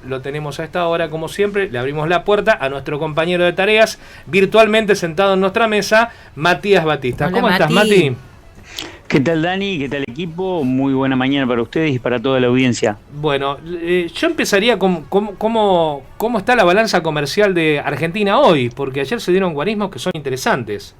lo tenemos a esta hora, como siempre, le abrimos la puerta a nuestro compañero de tareas, virtualmente sentado en nuestra mesa, Matías Batista. Hola, ¿Cómo estás, Mati? ¿Qué tal, Dani? ¿Qué tal, equipo? Muy buena mañana para ustedes y para toda la audiencia. Bueno, yo empezaría con cómo está la balanza comercial de Argentina hoy, porque ayer se dieron guarismos que son interesantes.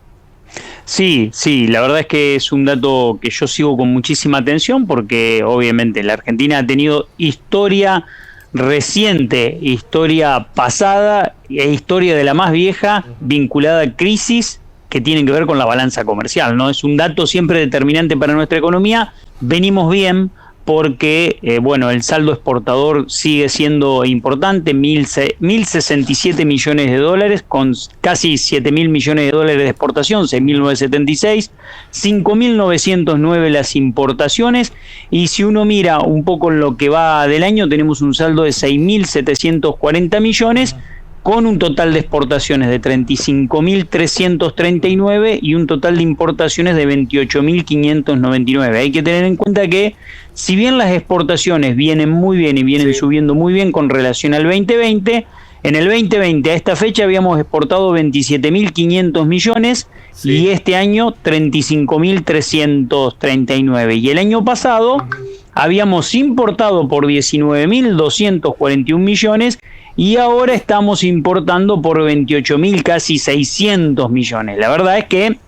Sí, la verdad es que es un dato que yo sigo con muchísima atención porque obviamente la Argentina ha tenido historia reciente, historia pasada e historia de la más vieja vinculada a crisis que tienen que ver con la balanza comercial, ¿no? Es un dato siempre determinante para nuestra economía. Venimos bien porque, el saldo exportador sigue siendo importante, 1.067 millones de dólares, con casi 7.000 millones de dólares de exportación, 6.976, 5.909 las importaciones, y si uno mira un poco lo que va del año, tenemos un saldo de 6.740 millones, con un total de exportaciones de 35.339 y un total de importaciones de 28.599. Hay que tener en cuenta que, si bien las exportaciones vienen muy bien y vienen subiendo muy bien con relación al 2020, en el 2020 a esta fecha habíamos exportado 27.500 millones y este año 35.339. Y el año pasado habíamos importado por 19.241 millones y ahora estamos importando por 28.000, casi 600 millones. La verdad es que,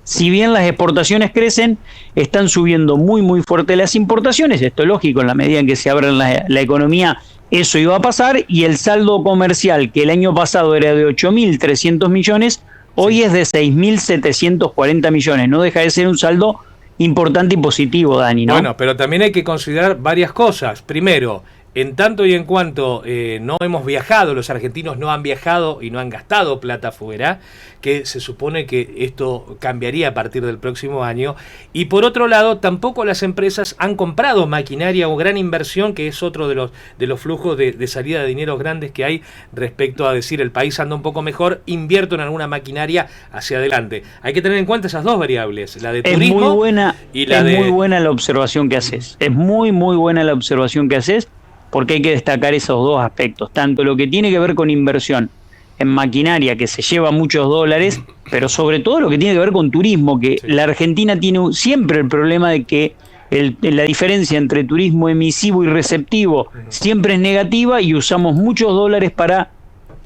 si bien las exportaciones crecen, están subiendo muy muy fuerte las importaciones. Esto es lógico, en la medida en que se abra la economía, eso iba a pasar, y el saldo comercial, que el año pasado era de 8.300 millones, hoy es de 6.740 millones. No deja de ser un saldo importante y positivo, Dani, ¿no? Bueno, pero también hay que considerar varias cosas. Primero, en tanto y en cuanto no hemos viajado, los argentinos no han viajado y no han gastado plata fuera, que se supone que esto cambiaría a partir del próximo año. Y por otro lado, tampoco las empresas han comprado maquinaria o gran inversión, que es otro de los flujos de salida de dineros grandes que hay respecto a decir el país anda un poco mejor, invierto en alguna maquinaria hacia adelante. Hay que tener en cuenta esas dos variables, la de turismo y la de... Es muy buena la observación que haces. Es muy buena la observación que haces, porque hay que destacar esos dos aspectos, tanto lo que tiene que ver con inversión en maquinaria, que se lleva muchos dólares, pero sobre todo lo que tiene que ver con turismo, que la Argentina tiene siempre el problema de que la diferencia entre turismo emisivo y receptivo siempre es negativa, y usamos muchos dólares para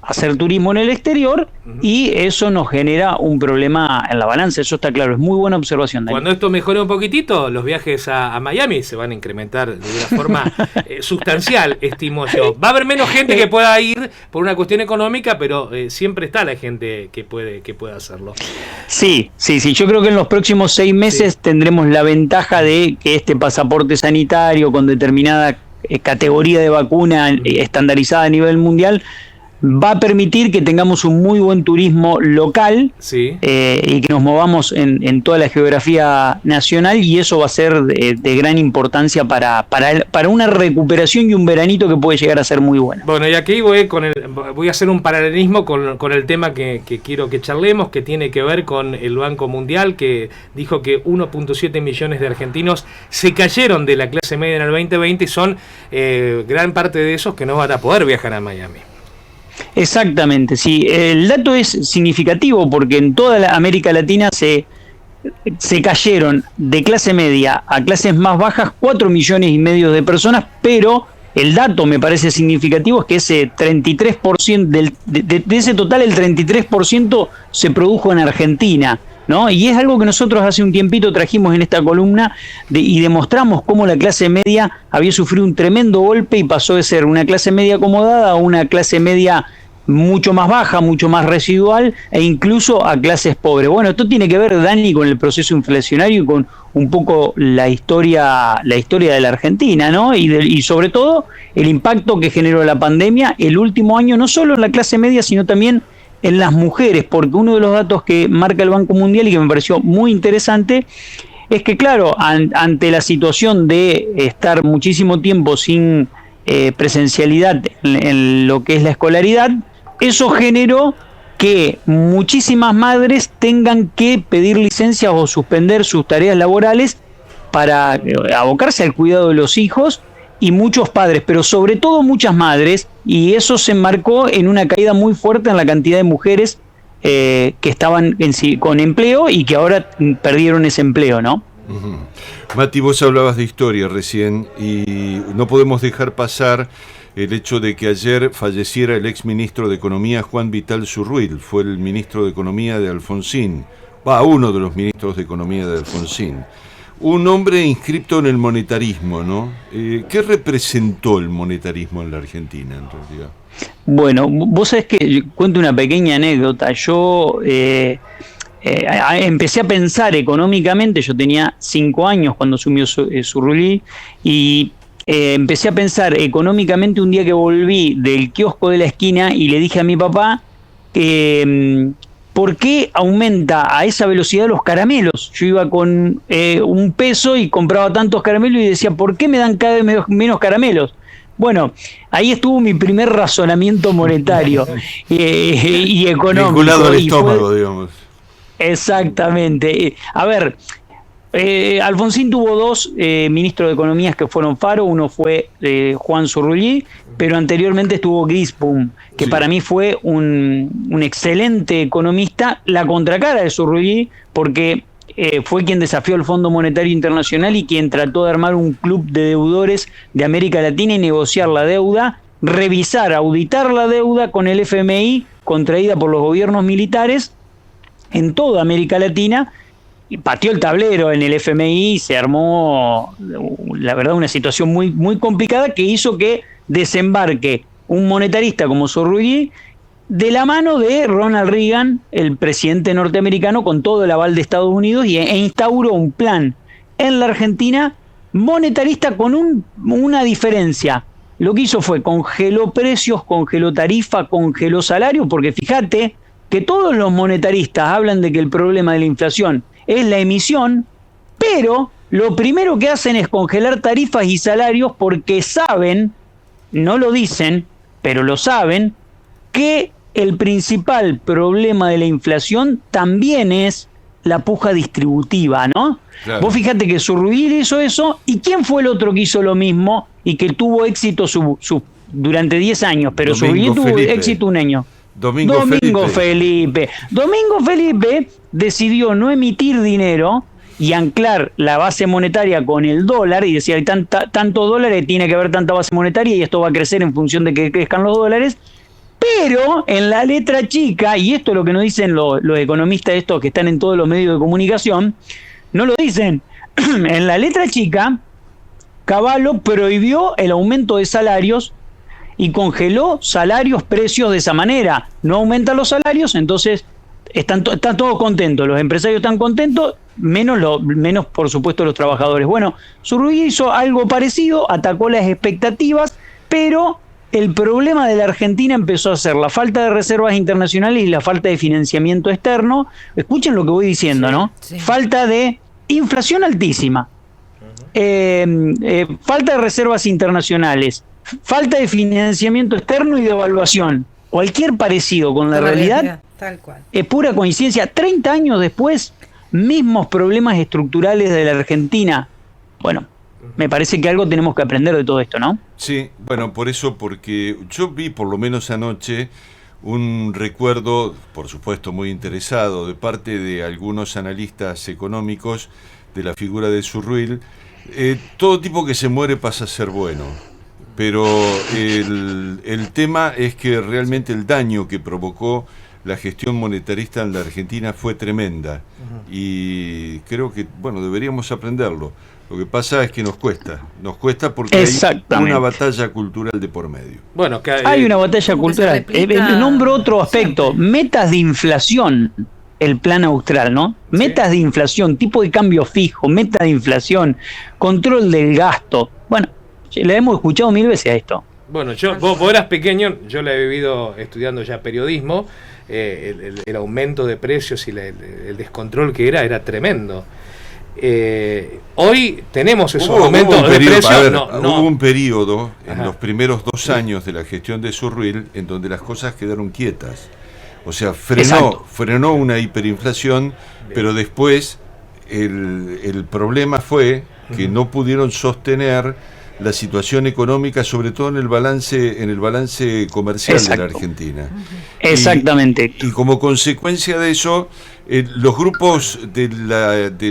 hacer turismo en el exterior, y eso nos genera un problema en la balanza. Eso está claro, es muy buena observación, Dani. Cuando esto mejore un poquitito, los viajes a Miami se van a incrementar de una forma sustancial, estimo yo. Va a haber menos gente que pueda ir por una cuestión económica, pero siempre está la gente que puede hacerlo. Sí, yo creo que en los próximos 6 meses tendremos la ventaja de que este pasaporte sanitario con determinada categoría de vacuna estandarizada a nivel mundial va a permitir que tengamos un muy buen turismo local, y que nos movamos en toda la geografía nacional, y eso va a ser de gran importancia para una recuperación y un veranito que puede llegar a ser muy bueno. Bueno, y aquí voy a hacer un paralelismo con el tema que quiero que charlemos, que tiene que ver con el Banco Mundial, que dijo que 1.7 millones de argentinos se cayeron de la clase media en el 2020, y son gran parte de esos que no van a poder viajar a Miami. Exactamente, sí. El dato es significativo porque en toda la América Latina se cayeron de clase media a clases más bajas 4,5 millones de personas, pero el dato me parece significativo, es que ese 33% de ese total, el 33% se produjo en Argentina, ¿no? Y es algo que nosotros hace un tiempito trajimos en esta columna y demostramos cómo la clase media había sufrido un tremendo golpe y pasó de ser una clase media acomodada a una clase media mucho más baja, mucho más residual, e incluso a clases pobres. Bueno, esto tiene que ver, Dani, con el proceso inflacionario y con un poco la historia de la Argentina, ¿no? Y sobre todo el impacto que generó la pandemia el último año, no solo en la clase media, sino también en las mujeres, porque uno de los datos que marca el Banco Mundial y que me pareció muy interesante es que, claro, ante la situación de estar muchísimo tiempo sin presencialidad en lo que es la escolaridad, eso generó que muchísimas madres tengan que pedir licencias o suspender sus tareas laborales para abocarse al cuidado de los hijos, y muchos padres, pero sobre todo muchas madres, y eso se enmarcó en una caída muy fuerte en la cantidad de mujeres que estaban con empleo y que ahora perdieron ese empleo, ¿no? Uh-huh. Mati, vos hablabas de historia recién y no podemos dejar pasar el hecho de que ayer falleciera el exministro de Economía Juan Vital Zurruil. Fue el ministro de Economía de Alfonsín, uno de los ministros de Economía de Alfonsín. Un hombre inscripto en el monetarismo, ¿no? ¿Qué representó el monetarismo en la Argentina, en realidad? Bueno, vos sabés que cuento una pequeña anécdota. Yo empecé a pensar económicamente, yo tenía 5 años cuando asumió Zurruil, y empecé a pensar económicamente un día que volví del kiosco de la esquina y le dije a mi papá que ¿por qué aumenta a esa velocidad los caramelos? Yo iba con $1 peso y compraba tantos caramelos y decía, ¿por qué me dan cada vez menos caramelos? Bueno, ahí estuvo mi primer razonamiento monetario y económico. Vinculado al estómago, digamos. Exactamente. A ver, Alfonsín tuvo 2 ministros de Economía que fueron Faro, uno fue Juan Zurrullí, pero anteriormente estuvo Grispum, que sí, para mí fue un excelente economista, la contracara de Zurrullí, porque fue quien desafió al Fondo Monetario Internacional y quien trató de armar un club de deudores de América Latina y negociar la deuda, revisar, auditar la deuda con el FMI contraída por los gobiernos militares en toda América Latina, y pateó el tablero en el FMI y se armó, la verdad, una situación muy, muy complicada que hizo que desembarque un monetarista como Zurrullí de la mano de Ronald Reagan, el presidente norteamericano, con todo el aval de Estados Unidos, e instauró un plan en la Argentina monetarista con una diferencia. Lo que hizo fue congeló precios, congeló tarifa, congeló salario, porque fíjate que todos los monetaristas hablan de que el problema de la inflación es la emisión, pero lo primero que hacen es congelar tarifas y salarios porque saben, no lo dicen, pero lo saben, que el principal problema de la inflación también es la puja distributiva, ¿no? Claro. Vos fíjate que Zurruil hizo eso, ¿y quién fue el otro que hizo lo mismo y que tuvo éxito durante 10 años? Pero Zurruil tuvo éxito un año. Domingo Felipe. Domingo Felipe decidió no emitir dinero y anclar la base monetaria con el dólar y decía, hay tantos dólares, tiene que haber tanta base monetaria y esto va a crecer en función de que crezcan los dólares. Pero en la letra chica, y esto es lo que nos dicen los economistas estos que están en todos los medios de comunicación, no lo dicen. En la letra chica, Cavallo prohibió el aumento de salarios y congeló salarios, precios de esa manera. No aumentan los salarios, entonces están todos contentos. Los empresarios están contentos, menos por supuesto los trabajadores. Bueno, Zurruil hizo algo parecido, atacó las expectativas, pero el problema de la Argentina empezó a ser la falta de reservas internacionales y la falta de financiamiento externo. Escuchen lo que voy diciendo, sí, ¿no? Sí. Falta de inflación altísima, falta de reservas internacionales, falta de financiamiento externo y devaluación. Cualquier parecido con la realidad tal cual. Es pura coincidencia. 30 años después, mismos problemas estructurales de la Argentina. Bueno, me parece que algo tenemos que aprender de todo esto, ¿no? Sí, bueno, porque yo vi por lo menos anoche un recuerdo, por supuesto muy interesado, de parte de algunos analistas económicos de la figura de Zurruil. Todo tipo que se muere pasa a ser bueno, pero el tema es que realmente el daño que provocó la gestión monetarista en la Argentina fue tremenda, y creo que, bueno, deberíamos aprenderlo. Lo que pasa es que nos cuesta porque hay una batalla cultural de por medio. Bueno, hay una batalla cultural. Nombro otro aspecto, metas de inflación, el plan austral, ¿no? Metas de inflación, tipo de cambio fijo, meta de inflación, control del gasto. Bueno, la hemos escuchado 1000 veces a esto. Bueno, vos eras pequeño, yo la he vivido estudiando ya periodismo, el aumento de precios y el descontrol que era tremendo. Hoy tenemos esos aumentos de precios. Hubo un periodo en los primeros 2 años de la gestión de Zurruil en donde las cosas quedaron quietas. O sea, frenó una hiperinflación, pero después el problema fue que no pudieron sostener la situación económica, sobre todo en el balance comercial. Exacto. De la Argentina. Exactamente. Y como consecuencia de eso, los grupos de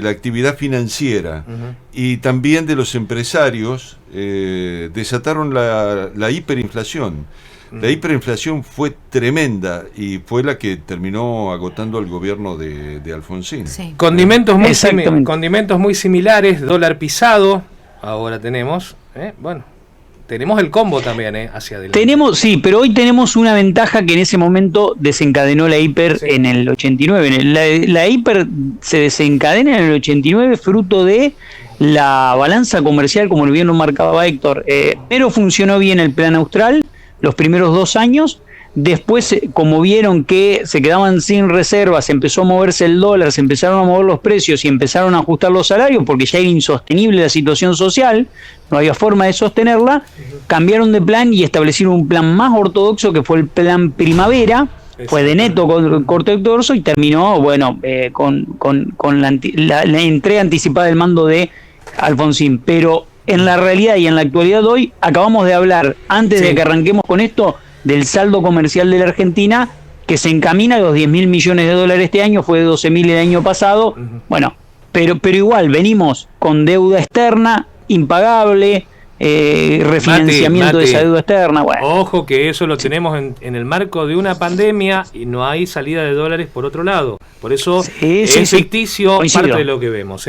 la actividad financiera y también de los empresarios desataron la hiperinflación. La hiperinflación fue tremenda y fue la que terminó agotando al gobierno de Alfonsín. Sí. Condimentos muy similares, dólar pisado, ahora tenemos, bueno, tenemos el combo también hacia adelante. Sí, pero hoy tenemos una ventaja que en ese momento desencadenó la hiper en el 89. La hiper se desencadena en el 89 fruto de la balanza comercial, como bien lo marcaba Héctor. Pero funcionó bien el plan austral los primeros 2 años. Después, como vieron que se quedaban sin reservas, empezó a moverse el dólar, se empezaron a mover los precios y empezaron a ajustar los salarios porque ya era insostenible la situación social, no había forma de sostenerla, cambiaron de plan y establecieron un plan más ortodoxo que fue el plan primavera, fue de neto corte ortodoxo y terminó, bueno, con la entrega anticipada del mando de Alfonsín. Pero en la realidad y en la actualidad de hoy, acabamos de hablar, antes de que arranquemos con esto, del saldo comercial de la Argentina, que se encamina a los 10.000 millones de dólares este año, fue de 12.000 el año pasado. Bueno, pero igual venimos con deuda externa impagable, refinanciamiento de esa deuda externa. Bueno. Ojo que eso lo tenemos en el marco de una pandemia y no hay salida de dólares por otro lado. Por eso es ficticio parte de lo que vemos.